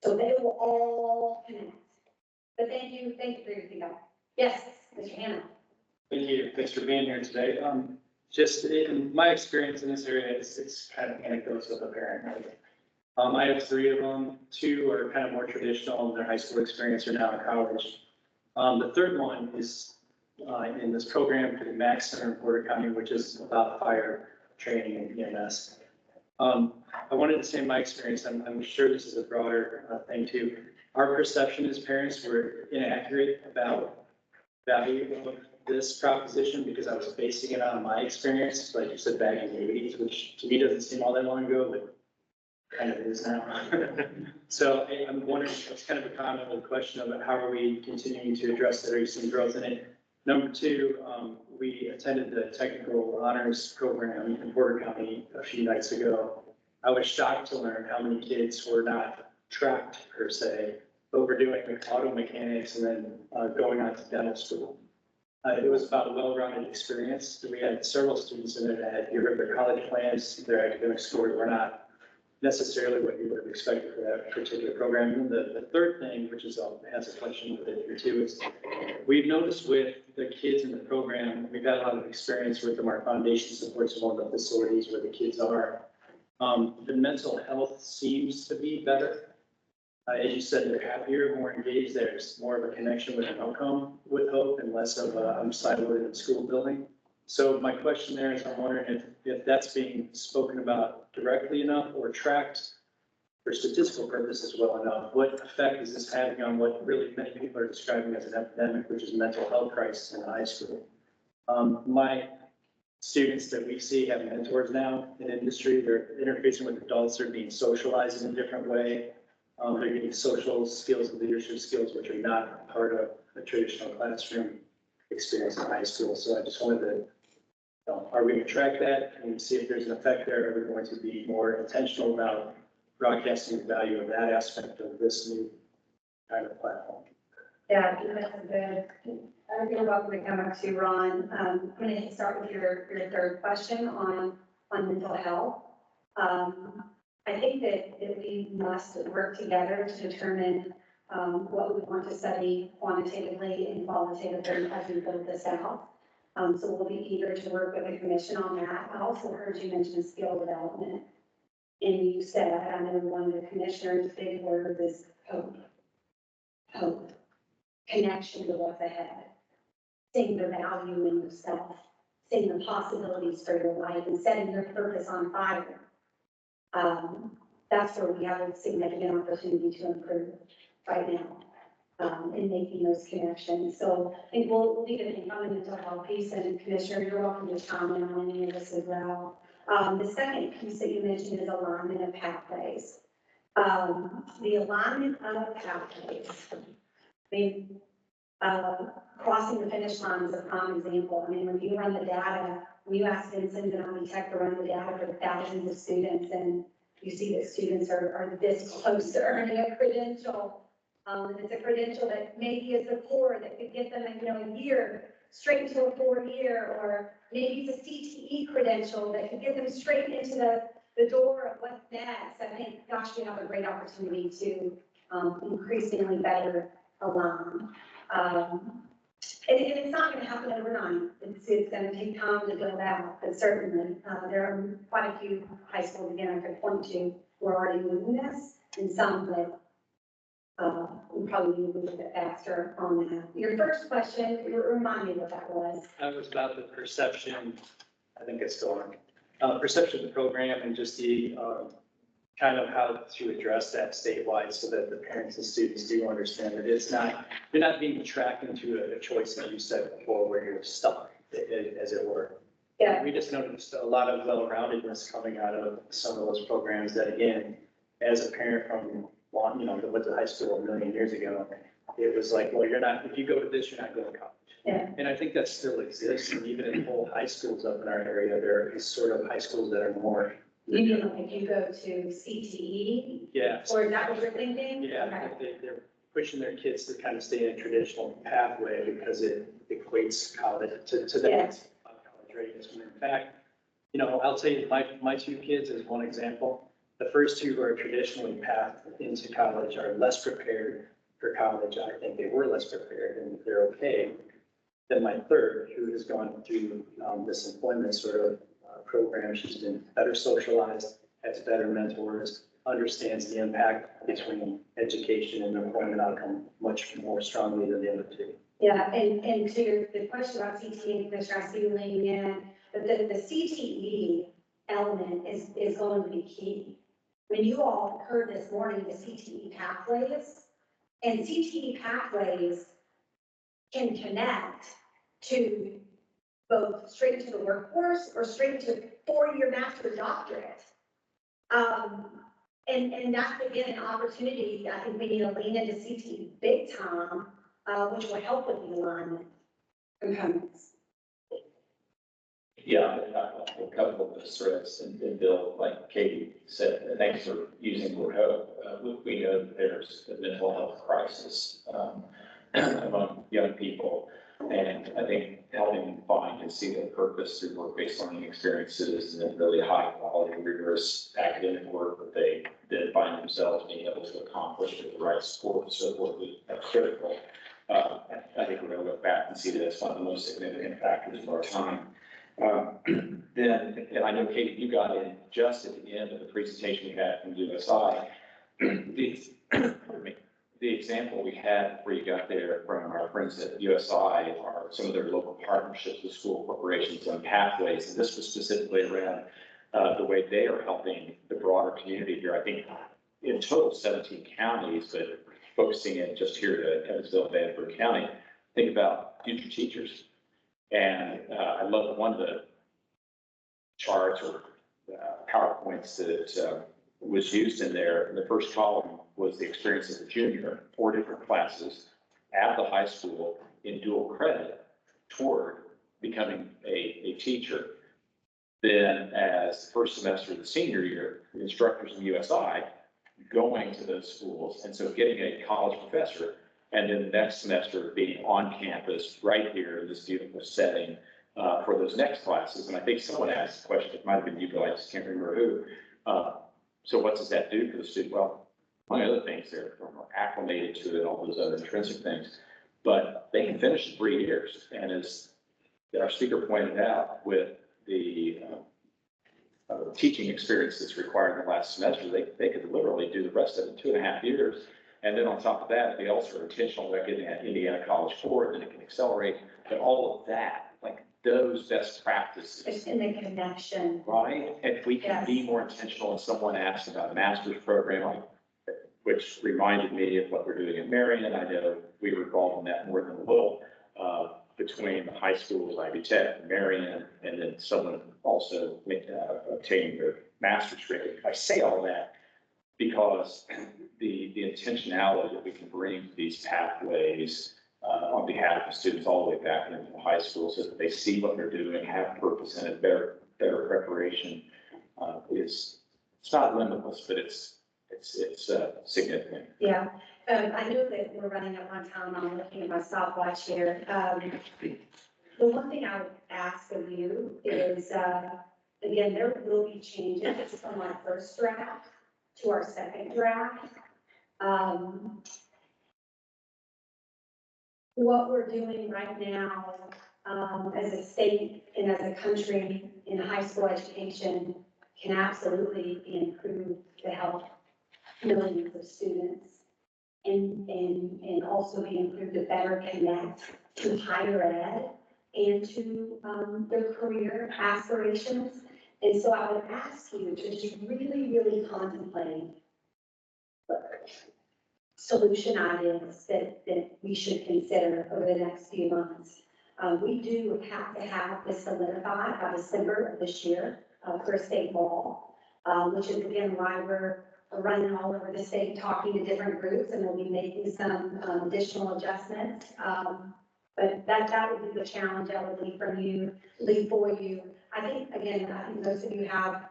So they will all connect. But thank you for your feedback. Yes, Mr. Hannah. Thank you. Thanks for being here today. Just in my experience in this area, it's kind of anecdotes with a parent. Right? I have 3 of them. 2 are kind of more traditional in their high school experience or now in college. The third one is in this program for the MAC Center in Porter County, which is about fire training and EMS. I wanted to say in my experience, I'm sure this is a broader thing too. Our perception as parents were inaccurate about value of this proposition because I was basing it on my experience, like you said, back in the 80s, which to me doesn't seem all that long ago, but kind of is now. So I'm wondering, it's kind of a comment question about how are we continuing to address that? Are you seeing growth in it? Number 2, we attended the technical honors program in Porter County a few nights ago. I was shocked to learn how many kids were not tracked per se, but were doing auto mechanics and then going on to dental school. It was about a well-rounded experience. We had several students in there that had their college plans, their academic scores were not necessarily what you would have expected for that particular program. And the third thing, which is has a question with it here too, is we've noticed with the kids in the program, we've had a lot of experience with them. Our foundation supports one of the facilities where the kids are. The mental health seems to be better. As you said, they're happier, more engaged. There's more of a connection with an outcome with hope and less of a siloed in the school building. So my question there is, I'm wondering if that's being spoken about directly enough or tracked for statistical purposes well enough. What effect is this having on what really many people are describing as an epidemic, which is mental health crisis in high school? My students that we see have mentors now in industry. They're interfacing with adults. They're being socialized in a different way. They're getting social skills and leadership skills, which are not part of a traditional classroom experience in high school. So I just wanted to, are we going to track that and see if there's an effect there? Are we going to be more intentional about broadcasting the value of that aspect of this new kind of platform? Yeah, I think that's a good. You're welcome to come up to Ron. I'm going to start with your third question on mental health. I think that we must work together to determine what we want to study quantitatively and qualitatively as we build this out. So we'll be eager to work with the commission on that. I also heard you mention skill development. And you said, I know one of the commissioners' big words is hope. Hope. Connection to what's ahead. Seeing the value in yourself. Seeing the possibilities for your life and setting your purpose on fire. that's where we have a significant opportunity to improve right now, in making those connections. So I think we'll leave it in on the mental health piece, and Commissioner, you're welcome to comment on any of this as well. The second piece that you mentioned is alignment of pathways. The alignment of pathways, I mean, crossing the finish line is a prime example. I mean, when you run the data, when you ask Vincent and Architect to run the data for thousands of students, and you see that students are this close to earning a credential. And it's a credential that maybe is a core that could get them, a year straight into a 4-year, or maybe it's a CTE credential that could get them straight into the door of what's next. I think, gosh, we have a great opportunity to increasingly better align. And it's not going to happen overnight. It's going to take time to build out, but certainly there are quite a few high schools, again, I could point to, who are already moving this, and some that we probably need to move a bit faster on that. Your first question, remind me what that was. That was about the perception, I think it's still on, perception of the program, and just the kind of how to address that statewide so that the parents and students do understand that it's not, you're not being tracked into a choice that you said before where you're stuck, as it were. Yeah. We just noticed a lot of well-roundedness coming out of some of those programs that, again, as a parent from that went to high school a million years ago, it was like, well, you're not, if you go to this, you're not going to college. Yeah. And I think that still exists, and even in whole high schools up in our area, there is sort of high schools that are more. You mean like if you go to CTE? Yeah. Or is that what you're thinking? Yeah, Okay. they're pushing their kids to kind of stay in a traditional pathway because it equates college to that Yes. college readiness. When in fact, I'll tell you, my 2 kids as one example. The first 2 who are traditionally pathed into college are less prepared for college. I think they were less prepared, and they're okay. Then my third, who has gone through this employment sort of program, she's been better socialized, has better mentors, understands the impact between education and employment outcome much more strongly than the other 2. Yeah, and to the question about CTE, Commissioner, I see you leaning in, but the CTE element is going to be key. When you all heard this morning, the CTE pathways, and CTE pathways can connect to both straight to the workforce or straight to 4-year master's doctorate. And that's, again, an opportunity. I think we need to lean into CTE big time, which will help with the alignment components. Yeah, a couple of the threats, and Bill, like Katie said, thanks for using the word hope. We know that there's a mental health crisis among young people, and I think helping them find and see their purpose through work-based learning experiences and really high-quality, rigorous academic work that they then find themselves being able to accomplish with the right support and so forth are critical. I think we're going to look back and see that it's one of the most significant factors of our time. Then, and I know, Katie, you got in just at the end of the presentation we had from USI. The example we had where you got there from our friends at USI are some of their local partnerships with school corporations on pathways. And this was specifically around the way they are helping the broader community here. I think in total 17 counties, but focusing in just here to Evansville, Vanderburgh County, think about future teachers. And I love one of the charts or PowerPoints that was used in there. In the first column was the experience as a junior, 4 different classes at the high school in dual credit toward becoming a teacher. Then as the first semester of the senior year, the instructors in USI going to those schools. And so getting a college professor, and then the next semester being on campus right here in this beautiful setting for those next classes. And I think someone asked the question, it might have been you, but I just can't remember who. So what does that do for the student? Well, among other things, they're more acclimated to it, all those other intrinsic things. But they can finish in 3 years. And as our speaker pointed out, with the teaching experience that's required in the last semester, they could literally do the rest of it in 2.5 years. And then on top of that, they also are intentional about getting that Indiana College Core, then it can accelerate. But all of that, like those best practices. It's in the connection. Right, if we can be Yes. more intentional, and someone asked about a master's program, which reminded me of what we're doing in Marion. I know we were involved in that more than a little, between the high schools, Ivy Tech, and Marion, and then someone also obtaining their master's degree. I say all that because the intentionality that we can bring to these pathways on behalf of students all the way back into high school, so that they see what they're doing, have purpose and a better preparation, is, it's not limitless, but it's significant. Yeah, I know that we're running up on time. I'm looking at my stopwatch here. The one thing I would ask of you is, again, there will be changes from our first draft to our second draft. What we're doing right now, as a state and as a country in high school education can absolutely improve the health millions of students and also be improved to better connect to higher ed and to, their career aspirations. And so I would ask you to just really, really contemplate solution ideas that we should consider over the next few months. We do have to have this solidified by December of this year, for state law, which is again why we're running all over the state, talking to different groups, and we'll be making some additional adjustments. But that would be the challenge I would leave for you. I think, again, I think most of you have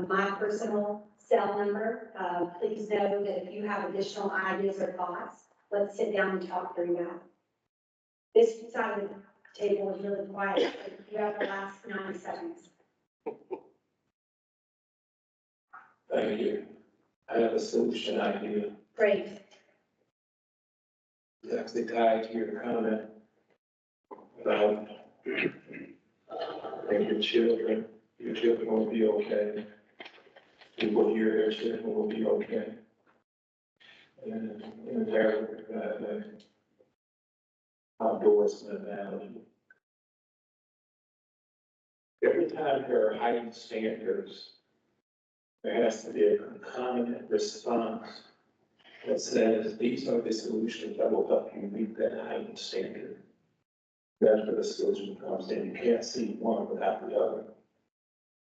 my personal cell number. Please know that if you have additional ideas or thoughts, let's sit down and talk through that. This side of the table is really quiet. You have the last 90 seconds. Thank you. I have a solution idea. Great. It's actually tied to your comment about and your children will be okay. People here, their children will be okay. And there, outdoorsman analogy. Every time there are heightened standards, there has to be a concomitant response that says, these are the solutions that will help you meet that heightened standard. That's where the solution comes in. You can't see one without the other.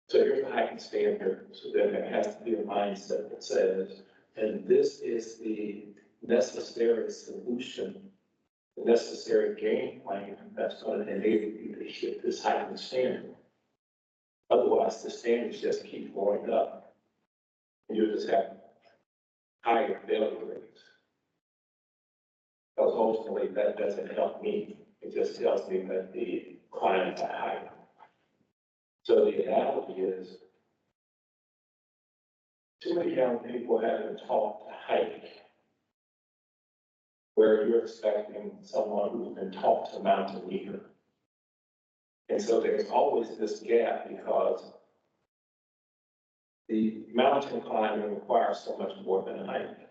So here's the heightened standard. So then there has to be a mindset that says, and this is the necessary solution, the necessary game plan that's going to enable you to hit this heightened standard. Otherwise, the standards just keep going up. And you just have higher failure rates. Because ultimately, that doesn't help me. It just tells me that the clients are higher. So the analogy is, too many young people haven't taught to hike, where you're expecting someone who's been taught to mountaineer. And so there's always this gap because the mountain climbing requires so much more than a hike.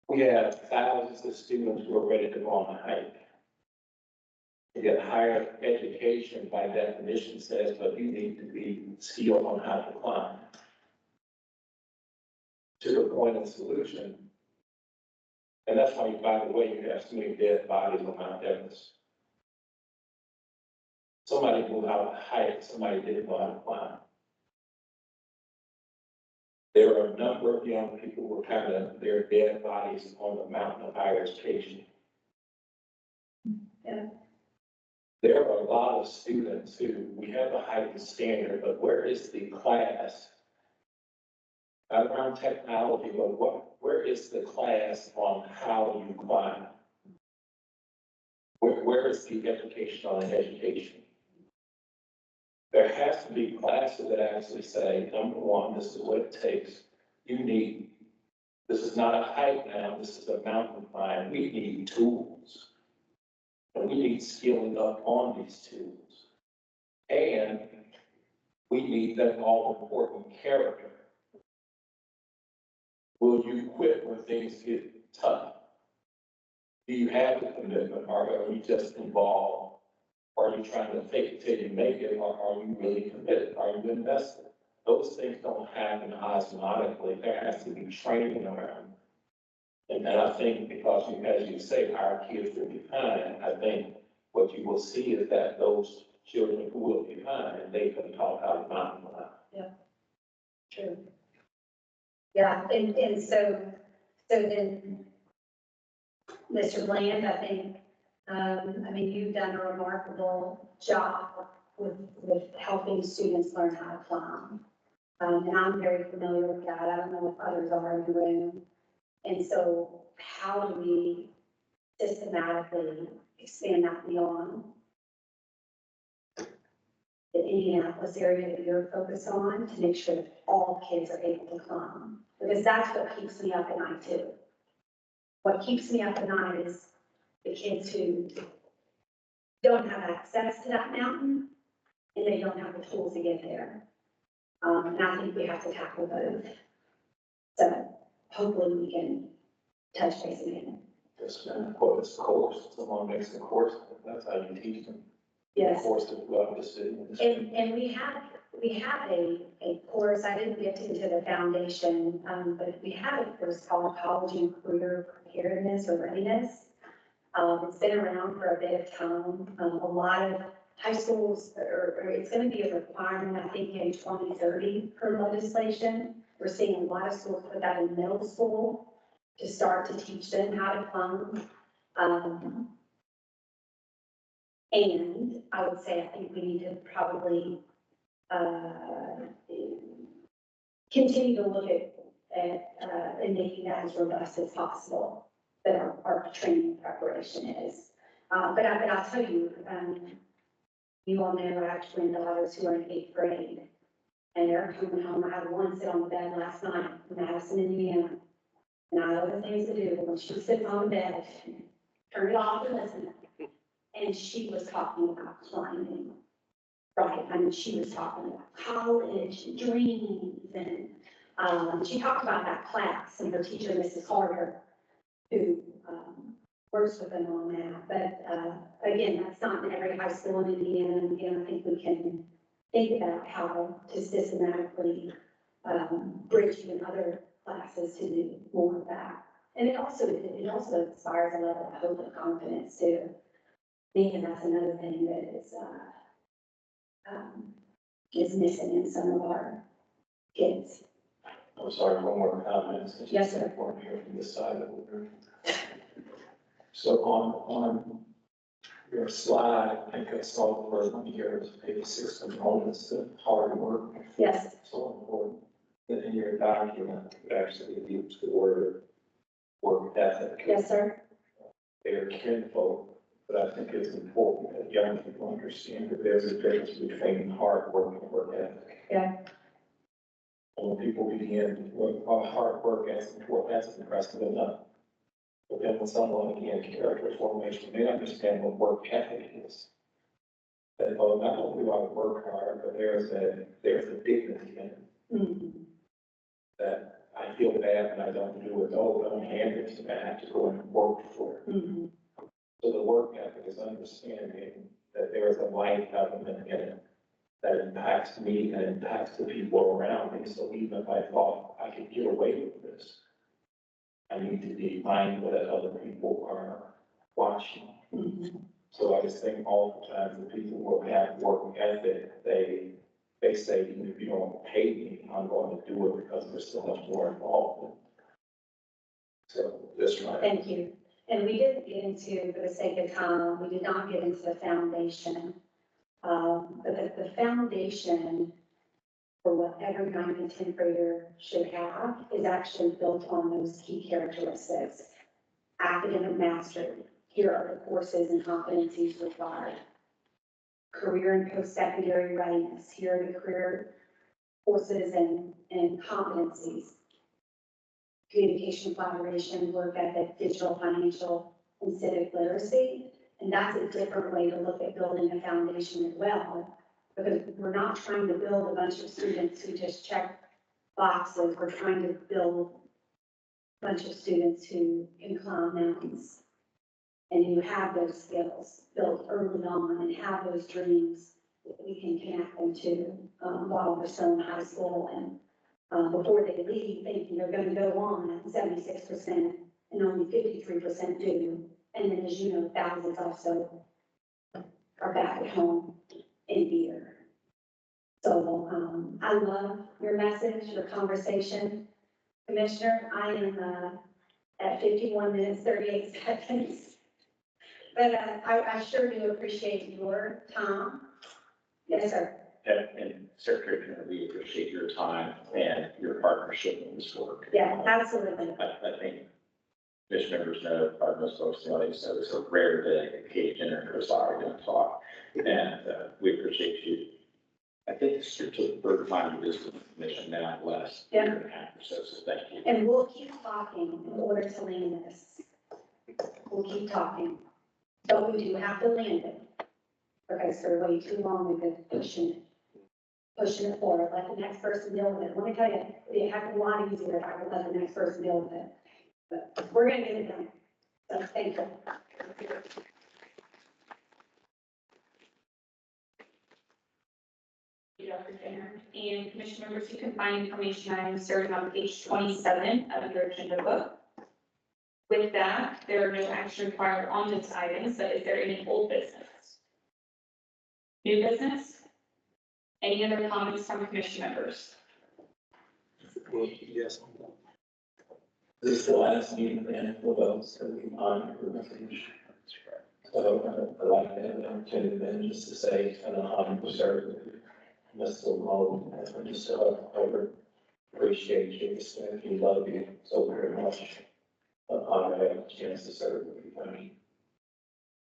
We have thousands of students who are ready to go on a hike. Yet higher education by definition says, but you need to be skilled on how to climb. To the point of solution. And that's why, by the way, you have so many dead bodies on Mount Everest. Somebody knew how to hike, somebody didn't know how to climb. There are a number of young people who are kind of, their dead bodies on the mountain of higher education. Yeah. There are a lot of students who, we have a heightened standard, but where is the class? Not around technology, but where is the class on how you climb? Where is the education on education? There has to be classes that actually say, number one, this is what it takes. This is not a hike now, this is a mountain climb. We need tools. And we need skilling up on these tools. And we need that all-important character. Will you quit when things get tough? Do you have the commitment, or are you just involved Are you trying to fake it till you make it, or are you really committed? Are you invested? Those things don't happen osmotically. There has to be training around. And I think because you, as you say, our kids are behind, I think what you will see is that those children who are behind, they can talk out of mountain. True. Yeah, and so then, Mr. Bland, I think, I mean, you've done a remarkable job with helping students learn how to climb. And I'm very familiar with that. I don't know if others are in the room. And so how do we systematically expand that beyond the Indianapolis area that you're focused on to make sure that all kids are able to climb? Because that's what keeps me up at night too. What keeps me up at night is the kids who don't have access to that mountain and they don't have the tools to get there. And I think we have to tackle both. So hopefully we can touch base again. Just quote this course, someone makes the course, that's how you teach them. Yes. Course to go out to city. And we have a course, I didn't get into the foundation, but we have a course called College and Career Preparedness or Readiness. It's been around for a bit of time. A lot of high schools, or it's going to be a requirement, I think, in 2030 per legislation. We're seeing a lot of schools put that in middle school to start to teach them how to climb. And I would say, I think we need to probably continue to look at and making that as robust as possible, that our training preparation is. But I'll tell you, you all know I have twin daughters who are in 8th grade, and they're coming home. I had one sit on the bed last night in Madison, Indiana, and I have other things to do, but when she sits on the bed, turn it off and listen. And she was talking about climbing, right? I mean, she was talking about college and dreams, and she talked about that class and her teacher, Mrs. Carter, who works with them on that. But again, that's not in every high school in Indiana. And again, I think we can think about how to systematically bridge even other classes to do more of that. And it also inspires a level of hope and confidence too. I think that's another thing that is missing in some of our kids. I'm sorry, one more comment. Yes, sir. Important here from this side of the room. So on your slide, I think I saw the word one here was maybe 6 components of hard work. Yes. So important that in your document, you actually use the word work ethic. Yes, sir. They're kinfolk. But I think it's important that young people understand that there's a difference between hard work and work ethic. Yeah. And when people begin with hard work as important, that's impressive enough. But then when someone again character formation, they understand what work ethic is. That not only do I work hard, but there's a dignity in it. Mm-hmm. That I feel bad when I don't do it. Oh, don't hand it to me. I have to go and work for it. Mm-hmm. So the work ethic is understanding that there is a life element in it that impacts me and impacts the people around me. So even if I thought I could get away with this, I need to be mindful that other people are watching. Mm-hmm. So I just think all the time the people who have work ethic, they say, even if you don't pay me, I'm going to do it because there's so much more involved. So that's right. Thank you. And we didn't get into, for the sake of time, we did not get into the foundation. But the foundation for what every 9th and 10th grader should have is actually built on those key characteristics. Academic mastery, here are the courses and competencies required. Career and post-secondary readiness, here are the career courses and competencies. Communication, collaboration, work ethic, digital, financial, and civic literacy. And that's a different way to look at building a foundation as well, because we're not trying to build a bunch of students who just check boxes. We're trying to build a bunch of students who can climb mountains and who have those skills built early on and have those dreams that we can connect them to, while they're still in high school and, before they leave, thinking they're gonna go on at 76% and only 53% do. And then, as you know, thousands also are back at home in fear. So, I love your message, your conversation. Commissioner, I am, at 51 minutes, 38 seconds. But, I sure do appreciate your time. Yes, sir. And Secretary Turner, we appreciate your time and your partnership in this work. Yeah, absolutely. I think commission members know, probably most folks know, so it's a rare day, occasion, or Chris are going to talk. And we appreciate you. I think this is the third time you visited the commission now, last year and a half or so, so thank you. And we'll keep talking in order to land this. We'll keep talking. But we do have to land it. Because for way too long, we've been pushing it forward, let the next person deal with it. Let me tell you, it'd be a heck of a lot easier if I could let the next person deal with it. But we're gonna get it done. So thank you. Dr. Jenner. And commission members, you can find information I inserted on page 27 of your agenda book. With that, there are no action required on this item, so is there any old business? New business? Any other comments from commission members? Yes. This is the last meeting and we'll vote, so we can honor the message. So I'd like to have an opportunity then just to say it's been an honor to serve Mr. Moulton, and just I appreciate you, respect you, love you so very much. An honor to have a chance to serve with you. Thank you.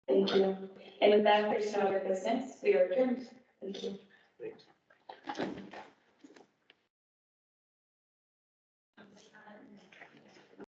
Thank you. And with that, there's no other business. We are adjourned. Thank you. Thanks.